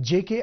JK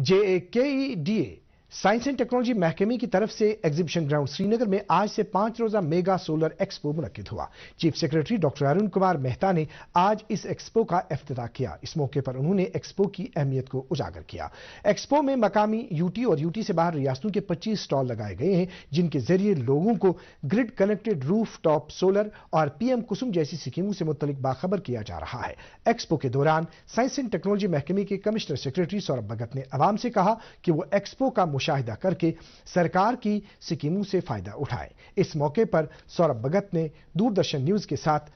JKEDA science and technology محکمے کی طرف سے ایگزیبیشن گراؤنڈ سری نگر میں آج سے 5 روزہ میگا سولر ایکسپو منعقد ہوا۔ Chief secretary doctor Arun Kumar Mehta نے آج اس ایکسپو کا افتتاح کیا۔ اس موقع پر انہوں نے ایکسپو کی اہمیت کو اجاگر کیا۔ ایکسپو میں مقامی یوٹی اور یوٹی سے باہر ریاستوں کے 25 سٹال لگائے گئے ہیں، جن کے ذریعے لوگوں کو گرڈ کنیکٹڈ روف ٹاپ سولر اور پی ایم کسم جیسی اسکیموں سے متعلق باخبر کیا جا رہا ہے۔ ایکسپو کے دوران سائنس اینڈ ٹیکنالوجی محکمے کے کمشنر سیکرٹری سوربھ بھگت نے عوام سے کہا کہ وہ ایکسپو کا مشاہدہ کر کے سرکار کی اسکیموں سے فائدہ اٹھائیں۔ اس موقع پر سوربھ بھگت نے دوردرشن نیوز کے ساتھ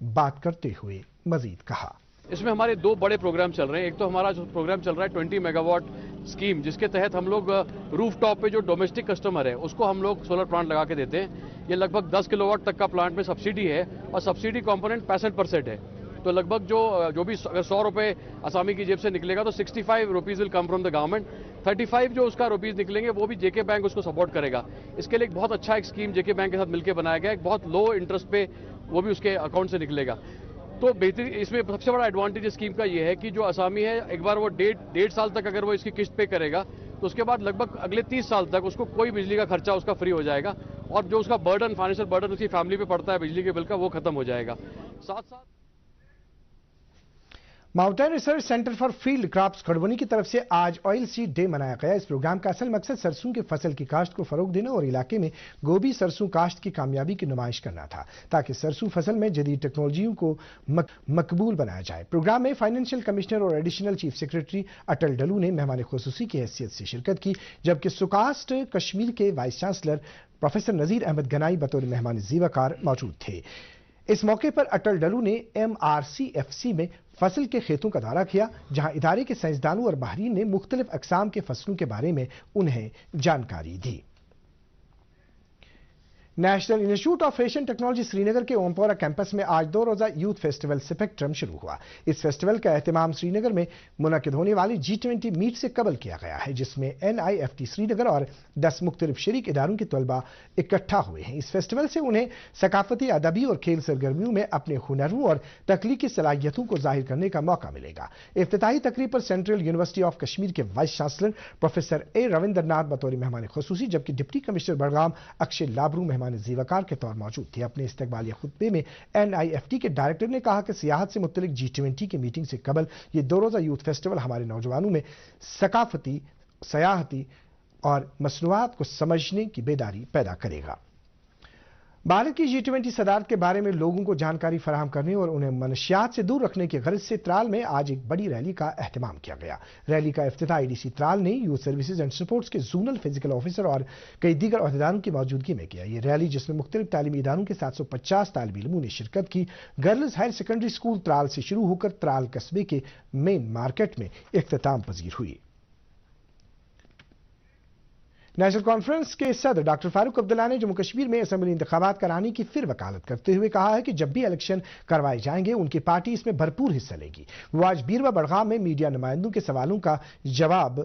بات کرتے ہوئے مزید کہا۔ اس میں ہمارے 2 بڑے پروگرام چل رہے ہیں۔ ایک تو ہمارا جو پروگرام چل رہا ہے 20 میگا واٹ اسکیم، جس کے تحت ہم لوگ روف ٹاپ پہ جو ڈومیسٹک کسٹمر ہے اس کو ہم لوگ سولر پلانٹ لگا کے دیتے ہیں۔ یہ لگ بھگ 10 کلو واٹ تک کا پلانٹ میں سبسڈی ہے اور سبسڈی کمپوننٹ 65% ہے۔ تو لگ بھگ جو بھی اگر 100 روپے اسامی کی جیب سے نکلے گا تو 65 rupees will come from the government, 35 جو اس کا روپیز نکلیں گے وہ بھی جے کے بینک اس کو سپورٹ کرے گا۔ اس کے لیے ایک بہت اچھا ایک اسکیم جے کے بینک کے ساتھ مل کے بنایا گیا ہے، ایک بہت لو انٹرسٹ پہ وہ بھی اس کے اکاؤنٹ سے نکلے گا۔ تو بہتری اس میں سب سے بڑا ایڈوانٹیج اسکیم کا یہ ہے کہ جو اسامی ہے ایک بار وہ 1.5 سال تک اگر وہ اس کی قسط پے کرے گا تو اس کے بعد لگ بھگ اگلے 30 سال تک اس کو کوئی بجلی کا خرچہ اس کا فری ہو جائے گا، اور جو اس کا برڈن فائنینشیل برڈن اس کی فیملی پہ پڑتا ہے بجلی کے بل کا وہ ختم ہو جائے گا۔ ساتھ ساتھ mountain research centre for field crops Khudwani کی طرف سے آج آئل سیڈ ڈے منایا گیا۔ اس پروگرام کا اصل مقصد سرسوں کی فصل کی کاشت کو فروغ دینا اور علاقے میں گوبھی سرسوں کاشت کی کامیابی کی نمائش کرنا تھا، تاکہ سرسوں فصل میں جدید ٹیکنالوجیوں کو مقبول بنایا جائے۔ پروگرام میں فائنینشیل کمشنر اور ایڈیشنل چیف سیکرٹری اٹل ڈلو نے مہمان خصوصی کی حیثیت سے شرکت کی، جبکہ سوکاسٹ کشمیر کے vice chancellor professor Nazir Ahmad Ganai بطور مہمان زیوکار موجود تھے۔ اس موقع پر اٹل ڈلو نے MRCFC میں فصل کے کھیتوں کا دورہ کیا، جہاں ادارے کے سائنسدانوں اور ماہرین نے مختلف اقسام کے فصلوں کے بارے میں انہیں جانکاری دی۔ نیشنل انسٹی ٹیوٹ آف فیشن ٹیکنالوجی سری نگر کے اومپورہ کیمپس میں آج 2 روزہ یوتھ فیسٹیول سپیکٹرم شروع ہوا۔ اس فیسٹیول کا اہتمام سری نگر میں منعقد ہونے والی G20 میٹ سے قبل کیا گیا ہے، جس میں NIFT سری نگر اور 10 مختلف شریک اداروں کے طلباء اکٹھا ہوئے ہیں۔ اس فیسٹیول سے انہیں ثقافتی، ادبی اور کھیل سرگرمیوں میں اپنے ہنروں اور تخلیقی صلاحیتوں کو ظاہر کرنے کا موقع ملے گا۔ افتتاحی تقریب پر سینٹرل یونیورسٹی آف کشمیر کے vice chancellor professor A Ravinder Nath بطور مہمان خصوصی، جبکہ ڈپٹی کمشنر بڑگام اکشے لابرو مہمان زیوکار کے موجود تھے۔ اپنے استقبالیہ خطبے میں NIFT کے ڈائریکٹر نے کہا کہ سیاحت سے متعلق G20 کی میٹنگ سے قبل یہ 2 روزہ یوتھ فیسٹیول ہمارے نوجوانوں میں ثقافتی، سیاحتی اور مصنوعات کو سمجھنے کی بیداری پیدا کرے گا۔ بھارت کی G20 صدارت کے بارے میں لوگوں کو جانکاری فراہم کرنے اور انہیں منشیات سے دور رکھنے کی غرض سے ترال میں آج ایک بڑی ریلی کا اہتمام کیا گیا۔ ریلی کا افتتاح ADC ترال نے یوتھ سروسز اینڈ سپورٹس کے زونل فزیکل آفیسر اور کئی دیگر عہدیداروں کی موجودگی میں کیا۔ یہ ریلی، جس میں مختلف تعلیمی اداروں کے 750 طالب علموں نے شرکت کی، girls higher secondary school Tral سے شروع ہو کر ترال قصبے کے مین مارکیٹ میں اختتام پذیر ہوئی۔ نیشنل کانفرنس کے صدر ڈاکٹر فاروق عبداللہ نے جموں کشمیر میں اسمبلی انتخابات کرانے کی پھر وکالت کرتے ہوئے کہا ہے کہ جب بھی الیکشن کروائے جائیں گے ان کی پارٹی اس میں بھرپور حصہ لے گی۔ وہ آج بیروا بڑگام میں میڈیا نمائندوں کے سوالوں کا جواب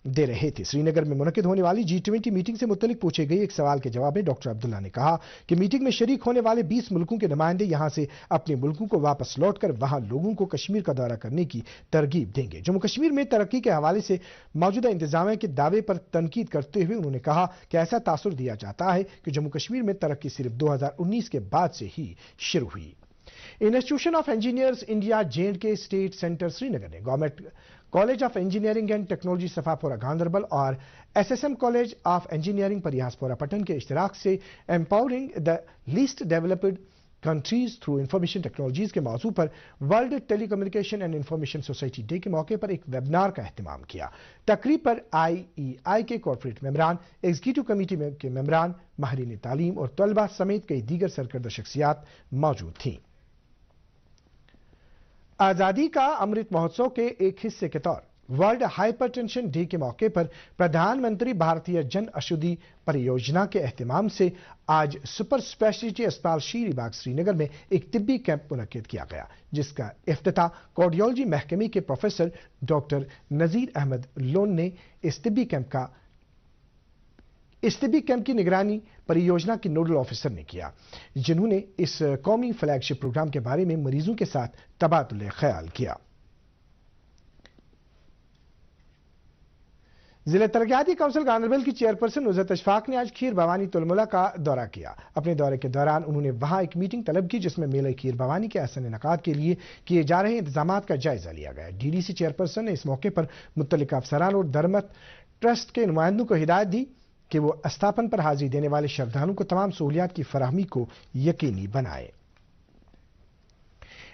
دے رہے تھے۔ سری نگر میں منعقد ہونے والی G20 میٹنگ سے متعلق پوچھے گئے ایک سوال کے جواب میں ڈاکٹر عبداللہ نے کہا کہ میٹنگ میں شریک ہونے والے 20 ملکوں کے نمائندے یہاں سے اپنے ملکوں کو واپس لوٹ کر وہاں لوگوں کو کشمیر کا دورہ کرنے کی ترغیب دیں گے۔ جموں کشمیر میں ترقی کے حوالے سے موجودہ انتظامیہ کے دعوے پر تنقید کرتے ہوئے انہوں نے کہا کہ ایسا تاثر دیا جاتا ہے کہ جموں کشمیر میں ترقی صرف 2019 کے بعد سے ہی شروع ہوئی۔ Institution of engineers India J&K state centre Srinagar نے government college of engineering and technology Safapora Ganderbal اور SSM college of engineering Parihaspora Pattan کے اشتراک سے empowering the least developed countries through information technologies کے موضوع پر world telecommunication and information society day کے موقع پر ایک ویبنار کا اہتمام کیا۔ تقریب پر IEI کے کارپوریٹ ممبران، ایگزیکٹو کمیٹی کے ممبران، ماہرین تعلیم اور طلباء سمیت کئی دیگر سرکردہ شخصیات موجود تھیں۔ آزادی کا امرت مہوتسو کے ایک حصے کے طور ورلڈ ہائپر ٹینشن ڈے کے موقع پر پردھان منتری بھارتیہ جن اشودھی پریوجنا کے اہتمام سے آج سپر اسپیشلٹی اسپتال شیری باغ سری نگر میں ایک طبی کیمپ منعقد کیا گیا، جس کا افتتاح کارڈیالوجی محکمے کے پروفیسر ڈاکٹر نذیر احمد لون نے اس طبی کیمپ کی نگرانی پریوجنا کے نوڈل آفیسر نے کیا، جنہوں نے اس قومی فلیگ شپ پروگرام کے بارے میں مریضوں کے ساتھ تبادلہ خیال کیا۔ ضلع ترقیاتی کونسل گاندربل کی چیئرپرسن نصرت اشفاق نے آج کھیر بھوانی تلملہ کا دورہ کیا۔ اپنے دورے کے دوران انہوں نے وہاں ایک میٹنگ طلب کی جس میں میلہ کھیر بھوانی کے احسن انعقاد کے لیے کیے جا رہے انتظامات کا جائزہ لیا گیا۔ ڈی ڈی سی چیئرپرسن نے اس موقع پر متعلقہ افسران اور دھرمت ٹرسٹ کے نمائندوں کو ہدایت دی کہ وہ استھاپن پر حاضری دینے والے شردھالوں کو تمام سہولیات کی فراہمی کو یقینی بنائے۔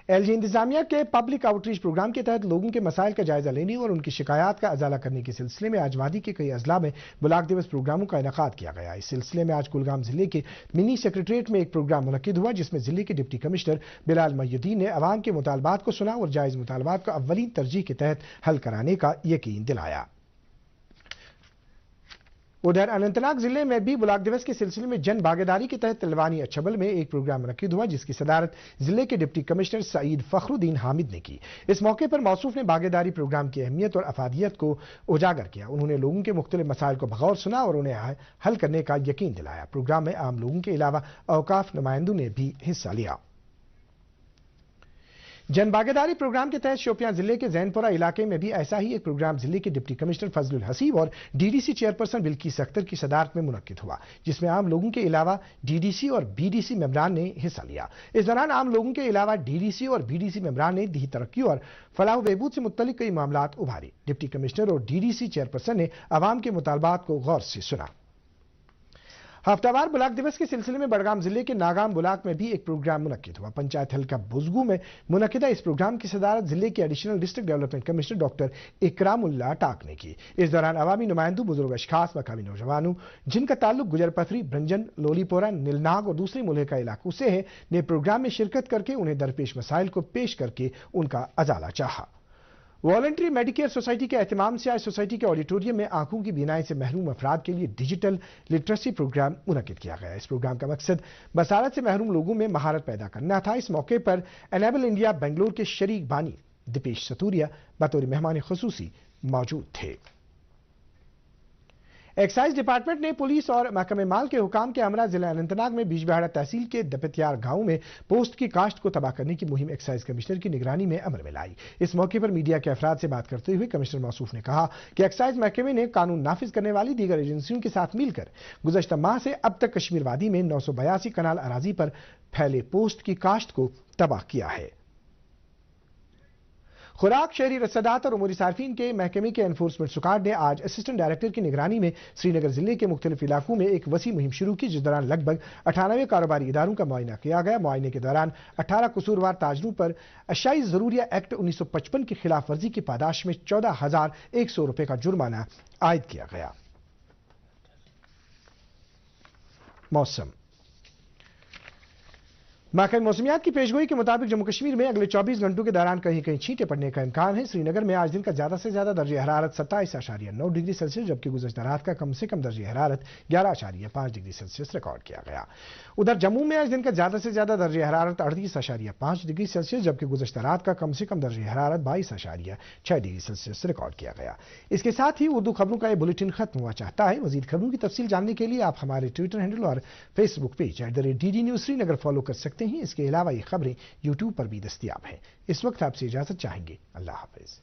ایل جی انتظامیہ کے پبلک آؤٹ ریچ پروگرام کے تحت لوگوں کے مسائل کا جائزہ لینے اور ان کی شکایات کا ازالہ کرنے کے سلسلے میں آج وادی کے کئی اضلاع میں بلاک دیوس پروگراموں کا انعقاد کیا گیا۔ اس سلسلے میں آج کلگام ضلع کے منی سیکریٹریٹ میں ایک پروگرام منعقد ہوا جس میں ضلع کے ڈپٹی کمشنر بلال محی الدین نے عوام کے مطالبات کو سنا اور جائز مطالبات کو اولین ترجیح کے تحت حل کرانے کا یقین دلایا۔ ادھر اننت ناگ ضلع میں بھی بلاک دیوس کے سلسلے میں جن بھاگیداری کے تحت تلوانی اچھبل میں ایک پروگرام منعقد ہوا جس کی صدارت ضلع کے ڈپٹی کمشنر سعید فخر الدین حامد نے کی۔ اس موقع پر موصوف نے بھاگیداری پروگرام کی اہمیت اور افادیت کو اجاگر کیا۔ انہوں نے لوگوں کے مختلف مسائل کو بغور سنا اور انہیں حل کرنے کا یقین دلایا۔ پروگرام میں عام لوگوں کے علاوہ اوقاف نمائندوں نے بھی حصہ لیا۔ جن بھاگیداری پروگرام کے تحت شوپیاں ضلع کے زین پورہ علاقے میں بھی ایسا ہی ایک پروگرام ضلع کے ڈپٹی کمشنر فضل الحسیب اور D D C chairperson Bilkees Akhtar کی صدارت میں منعقد ہوا جس میں عام لوگوں کے علاوہ ڈی ڈی سی اور بی ڈی سی ممبران نے حصہ لیا۔ اس دوران عام لوگوں کے علاوہ ڈی ڈی سی اور بی ڈی سی ممبران نے دیہی ترقی اور فلاح و بہبود سے متعلق کئی معاملات ابھارے۔ ڈپٹی کمشنر اور ڈی ڈی سی چیئرپرسن نے عوام کے مطالبات کو غور سے سنا۔ ہفتہ وار بلاک دیوس کے سلسلے میں بڑگام ضلع کے ناگام بلاک میں بھی ایک پروگرام منعقد ہوا۔ پنچایت حلقہ بزگو میں منعقدہ اس پروگرام کی صدارت ضلع کے additional district development commissioner doctor Ikramullah Tak نے کی۔ اس دوران عوامی نمائندوں، بزرگ اشخاص، مقامی نوجوانوں جن کا تعلق گجر پتھری، برنجن، لولی پورہ، نیلناگ اور دوسری ملحقہ علاقوں سے ہے نے پروگرام میں شرکت کر کے انہیں درپیش مسائل کو پیش کر کے ان کا ازالہ چاہا۔ والنٹری میڈیکیئر سوسائٹی کے اہتمام سے آج سوسائٹی کے آڈیٹوریم میں آنکھوں کی بینائی سے محروم افراد کے لیے ڈیجیٹل لٹریسی پروگرام منعقد کیا گیا۔ اس پروگرام کا مقصد بصارت سے محروم لوگوں میں مہارت پیدا کرنا تھا۔ اس موقع پر انیبل انڈیا بنگلور کے شریک بانی دیپیش ستوریا بطور مہمان خصوصی موجود تھے۔ ایکسائز ڈپارٹمنٹ نے پولیس اور محکمہ مال کے حکام کے ہمراہ ضلع اننت ناگ میں بیج بہاڑا تحصیل کے دپتیار گاؤں میں پوسٹ کی کاشت کو تباہ کرنے کی مہم ایکسائز کمشنر کی نگرانی میں عمل میں لائی۔ اس موقع پر میڈیا کے افراد سے بات کرتے ہوئے کمشنر موصوف نے کہا کہ ایکسائز محکمے نے قانون نافذ کرنے والی دیگر ایجنسیوں کے ساتھ مل کر گزشتہ ماہ سے اب تک کشمیر وادی میں 982 کنال اراضی پر پھیلے پوسٹ کی کاشت کو تباہ کیا ہے۔ خوراک، شہری رسدات اور عمومی صارفین کے محکمے کے انفورسمنٹ سکواڈ نے آج اسسٹنٹ ڈائریکٹر کی نگرانی میں سری نگر ضلع کے مختلف علاقوں میں ایک وسیع مہم شروع کی جس دوران لگ بھگ 98 کاروباری اداروں کا معائنہ کیا گیا۔ معائنے کے دوران 18 قصوروار تاجروں پر اشیائی ضروریہ ایکٹ 1955 کی خلاف ورزی کی پاداش میں 14,100 روپے کا جرمانہ عائد کیا گیا۔ موسم۔ محکمہ موسمیات کی پیشگوئی کے مطابق جموں کشمیر میں اگلے 24 گھنٹوں کے دوران کہیں کہیں چھینٹیں پڑنے کا امکان ہے۔ سری نگر میں آج دن کا زیادہ سے زیادہ درجہ حرارت 27.9 ڈگری سیلسیس جبکہ گزشتہ رات کا کم سے کم درجہ حرارت 11.5 ڈگری سیلسیس ریکارڈ کیا گیا۔ ادھر جموں میں آج دن کا زیادہ سے زیادہ درجہ حرارت 38.5 ڈگری سیلسیس جبکہ گزشتہ رات کا کم سے کم درجہ حرارت 22.6 ڈگری سیلسیس ریکارڈ کیا گیا۔ اس کے ساتھ ہی اردو خبروں کا یہ بلیٹن ختم ہوا چاہتا ہے۔ مزید خبروں کی تفصیل جاننے کے لیے آپ ہمارے ٹویٹر ہینڈل اور فیس بک پیج @DD News سری نگر فالو کر سکتے ہیں۔ اس کے علاوہ یہ خبریں یوٹیوب پر بھی دستیاب ہیں۔ اس وقت آپ سے اجازت چاہیں گے۔ اللہ حافظ۔